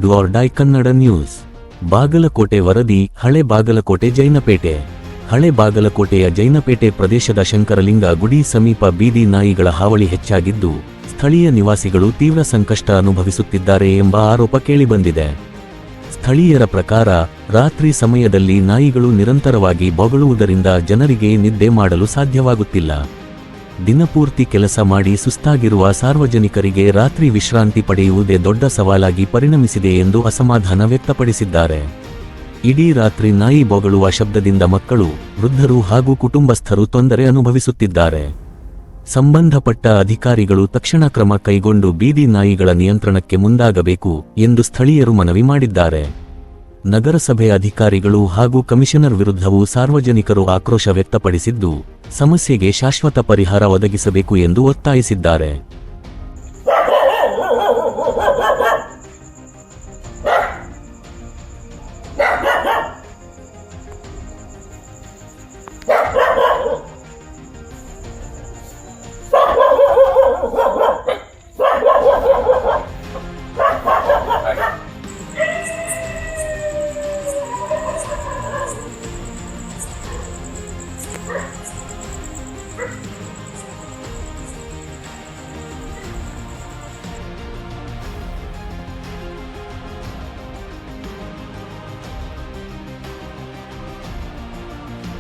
Do or die Kannada news. Bagalkote ವರದಿ. ಹಳೆ ಬಾಗಲಕೋಟೆ ಜೈನಪೇಟೆ. ಹಳೆ ಬಾಗಲಕೋಟೆಯ ಜೈನಪೇಟೆ ಪ್ರದೇಶದ ಶಂಕರಲಿಂಗ ಗುಡಿ ಸಮೀಪ ಬೀದಿ ನಾಯಿಗಳ ಹಾವಳಿ ಹೆಚ್ಚಾಗಿದ್ದು, ಸ್ಥಳೀಯ ನಿವಾಸಿಗಳು ತೀವ್ರ ಸಂಕಷ್ಟ ಅನುಭವಿಸುತ್ತಿದ್ದಾರೆ ಎಂಬ ಆರೋಪ ಕೇಳಿಬಂದಿದೆ. ಸ್ಥಳೀಯರ ಪ್ರಕಾರ, ರಾತ್ರಿ ಸಮಯದಲ್ಲಿ ನಾಯಿಗಳು ನಿರಂತರವಾಗಿ ಬೊಗಳುವುದರಿಂದ ಜನರಿಗೆ ನಿದ್ದೆ ಮಾಡಲು ಸಾಧ್ಯವಾಗುತ್ತಿಲ್ಲ. ದಿನಪೂರ್ತಿ ಕೆಲಸ ಮಾಡಿ ಸುಸ್ತಾಗಿರುವ ಸಾರ್ವಜನಿಕರಿಗೆ ರಾತ್ರಿ ವಿಶ್ರಾಂತಿ ಪಡೆಯುವುದೇ ದೊಡ್ಡ ಸವಾಲಾಗಿ ಪರಿಣಮಿಸಿದೆ ಎಂದು ಅಸಮಾಧಾನ ವ್ಯಕ್ತಪಡಿಸಿದ್ದಾರೆ. ಇಡೀ ರಾತ್ರಿ ನಾಯಿ ಬೊಗಳುವ ಶಬ್ದದಿಂದ ಮಕ್ಕಳು, ವೃದ್ಧರು ಹಾಗೂ ಕುಟುಂಬಸ್ಥರು ತೊಂದರೆ ಅನುಭವಿಸುತ್ತಿದ್ದಾರೆ. ಸಂಬಂಧಪಟ್ಟ ಅಧಿಕಾರಿಗಳು ತಕ್ಷಣ ಕ್ರಮ ಕೈಗೊಂಡು ಬೀದಿ ನಾಯಿಗಳ ನಿಯಂತ್ರಣಕ್ಕೆ ಮುಂದಾಗಬೇಕು ಎಂದು ಸ್ಥಳೀಯರು ಮನವಿ ಮಾಡಿದ್ದಾರೆ. ನಗರಸಭೆ ಅಧಿಕಾರಿಗಳು ಹಾಗೂ ಕಮಿಷನರ್ ವಿರುದ್ಧವೂ ಸಾರ್ವಜನಿಕರು ಆಕ್ರೋಶ ವ್ಯಕ್ತಪಡಿಸಿದ್ದು, ಸಮಸ್ಯೆಗೆ ಶಾಶ್ವತ ಪರಿಹಾರ ಒದಗಿಸಬೇಕು ಎಂದು ಒತ್ತಾಯಿಸಿದ್ದಾರೆ.